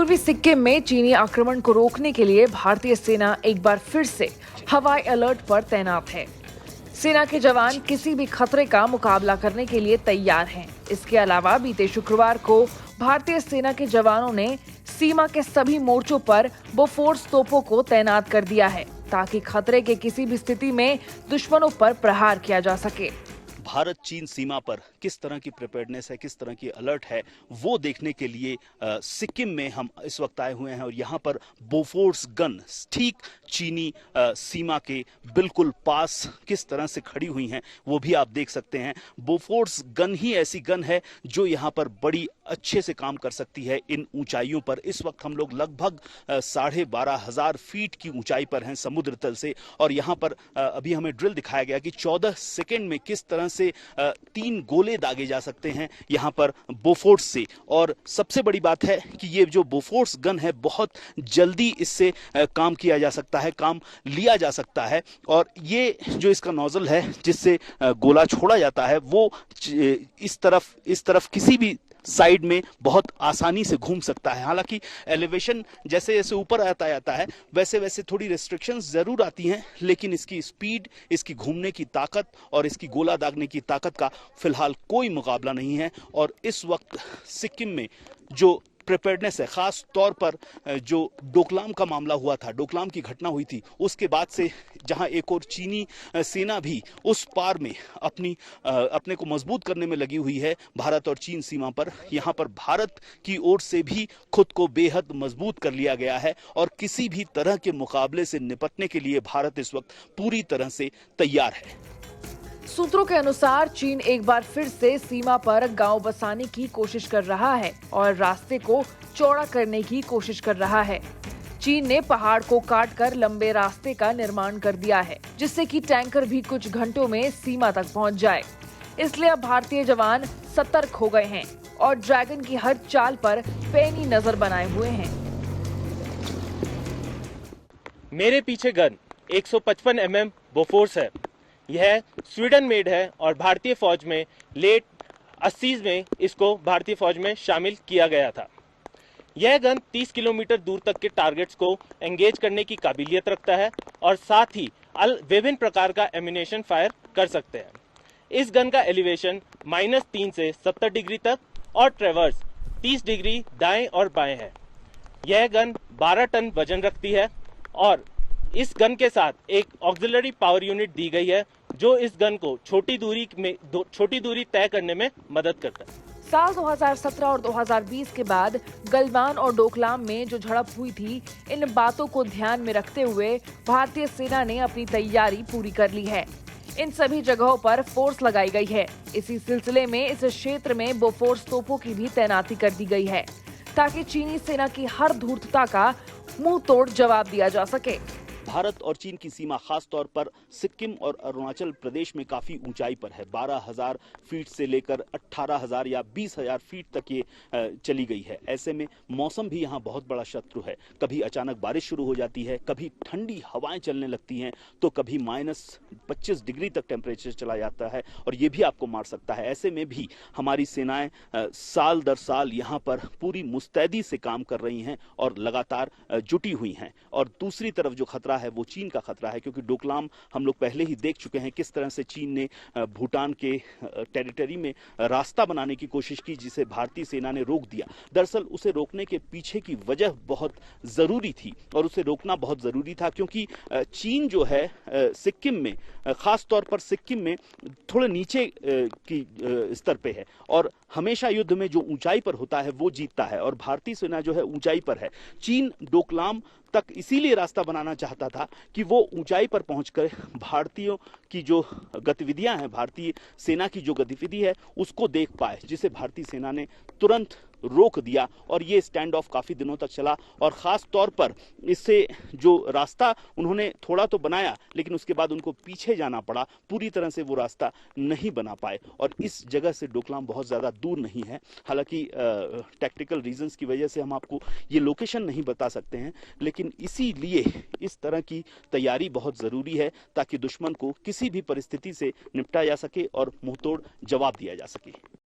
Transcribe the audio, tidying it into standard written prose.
पूर्वी सिक्किम में चीनी आक्रमण को रोकने के लिए भारतीय सेना एक बार फिर से हवाई अलर्ट पर तैनात है। सेना के जवान किसी भी खतरे का मुकाबला करने के लिए तैयार हैं। इसके अलावा बीते शुक्रवार को भारतीय सेना के जवानों ने सीमा के सभी मोर्चों पर बोफोर्स तोपों को तैनात कर दिया है, ताकि खतरे के किसी भी स्थिति में दुश्मनों पर प्रहार किया जा सके। भारत चीन सीमा पर किस तरह की प्रिपेयर्डनेस है, किस तरह की अलर्ट है, वो देखने के लिए सिक्किम में हम इस वक्त आए हुए हैं। और यहाँ पर बोफोर्स गन ठीक चीनी सीमा के बिल्कुल पास किस तरह से खड़ी हुई हैं, वो भी आप देख सकते हैं। बोफोर्स गन ही ऐसी गन है जो यहाँ पर बड़ी अच्छे से काम कर सकती है इन ऊंचाइयों पर। इस वक्त हम लोग लगभग 12,500 फीट की ऊंचाई पर हैं समुद्र तल से। और यहाँ पर अभी हमें ड्रिल दिखाया गया कि 14 सेकेंड में किस तरह से 3 गोले दागे जा सकते हैं यहाँ पर बोफोर्स से। और सबसे बड़ी बात है कि ये जो बोफोर्स गन है, बहुत जल्दी इससे काम किया जा सकता है, काम लिया जा सकता है। और ये जो इसका नोजल है जिससे गोला छोड़ा जाता है, वो इस तरफ किसी भी साइड में बहुत आसानी से घूम सकता है। हालांकि एलिवेशन जैसे जैसे ऊपर आता जाता है, वैसे वैसे थोड़ी रिस्ट्रिक्शंस जरूर आती हैं, लेकिन इसकी स्पीड, इसकी घूमने की ताकत और इसकी गोला दागने की ताकत का फिलहाल कोई मुकाबला नहीं है। और इस वक्त सिक्किम में जो प्रिपेयर्डनेस है, खास तौर पर जो डोकलाम का मामला हुआ था, डोकलाम की घटना हुई थी, उसके बाद से जहां एक और चीनी सेना भी उस पार में अपने को मजबूत करने में लगी हुई है भारत और चीन सीमा पर, यहां पर भारत की ओर से भी खुद को बेहद मजबूत कर लिया गया है। और किसी भी तरह के मुकाबले से निपटने के लिए भारत इस वक्त पूरी तरह से तैयार है। सूत्रों के अनुसार चीन एक बार फिर से सीमा पर गांव बसाने की कोशिश कर रहा है और रास्ते को चौड़ा करने की कोशिश कर रहा है। चीन ने पहाड़ को काटकर लंबे रास्ते का निर्माण कर दिया है, जिससे कि टैंकर भी कुछ घंटों में सीमा तक पहुंच जाए। इसलिए अब भारतीय जवान सतर्क हो गए हैं और ड्रैगन की हर चाल पर पैनी नजर बनाए हुए हैं। मेरे पीछे गन 155 mm बोफोर्स है। यह स्वीडन मेड है और भारतीय फौज में लेट 80s में इसको भारतीय फौज में शामिल किया गया था। यह गन 30 किलोमीटर दूर तक के टारगेट्स को एंगेज करने की काबिलियत रखता है और साथ ही विभिन्न प्रकार का एम्यूनेशन फायर कर सकते हैं। इस गन का एलिवेशन -3 से 70 डिग्री तक और ट्रेवर्स 30 डिग्री दाएं और बाएं है। यह गन 12 टन वजन रखती है और इस गन के साथ एक ऑक्सिलरी पावर यूनिट दी गई है, जो इस गन को छोटी दूरी तय करने में मदद करता है। साल 2017 और 2020 के बाद गलवान और डोकलाम में जो झड़प हुई थी, इन बातों को ध्यान में रखते हुए भारतीय सेना ने अपनी तैयारी पूरी कर ली है। इन सभी जगहों पर फोर्स लगाई गई है। इसी सिलसिले में इस क्षेत्र में बोफोर्स तोपों की भी तैनाती कर दी गई है, ताकि चीनी सेना की हर धूर्तता का मुंह तोड़ जवाब दिया जा सके। भारत और चीन की सीमा खास तौर पर सिक्किम और अरुणाचल प्रदेश में काफी ऊंचाई पर है। 12,000 फीट से लेकर 18,000 या 20,000 फीट तक ये चली गई है। ऐसे में मौसम भी यहाँ बहुत बड़ा शत्रु है। कभी अचानक बारिश शुरू हो जाती है, कभी ठंडी हवाएं चलने लगती हैं, तो कभी -25 डिग्री तक टेम्परेचर चला जाता है और ये भी आपको मार सकता है। ऐसे में भी हमारी सेनाएं साल दर साल यहाँ पर पूरी मुस्तैदी से काम कर रही हैं और लगातार जुटी हुई हैं। और दूसरी तरफ जो खतरा है वो चीन का खतरा है, क्योंकि डोकलाम हम लोग पहले ही देख चुके हैं किस तरह से चीन ने भूटान के टेरिटरी में रास्ता बनाने की कोशिश की, जिसे भारतीय सेना ने रोक दिया। दरअसल उसे रोकने के पीछे की वजह बहुत जरूरी थी और उसे रोकना बहुत जरूरी था, क्योंकि चीन जो है सिक्किम में, खास तौर पर सिक्किम में थोड़े नीचे की स्तर पे है और हमेशा युद्ध में जो ऊंचाई पर होता है वो जीतता है और भारतीय सेना जो है ऊंचाई पर है। चीन डोकलाम तक इसीलिए रास्ता बनाना चाहता था कि वो ऊंचाई पर पहुंचकर भारतीयों की जो गतिविधियां हैं, भारतीय सेना की जो गतिविधि है, उसको देख पाए, जिसे भारतीय सेना ने तुरंत रोक दिया। और ये स्टैंड ऑफ काफी दिनों तक चला और खास तौर पर इससे जो रास्ता उन्होंने थोड़ा तो बनाया, लेकिन उसके बाद उनको पीछे जाना पड़ा, पूरी तरह से वो रास्ता नहीं बना पाए। और इस जगह से डोकलाम बहुत ज्यादा दूर नहीं है। हालांकि टेक्निकल रीजंस की वजह से हम आपको ये लोकेशन नहीं बता सकते हैं, लेकिन इसीलिए इस तरह की तैयारी बहुत जरूरी है, ताकि दुश्मन को किसी भी परिस्थिति से निपटा जा सके और मुंहतोड़ जवाब दिया जा सके।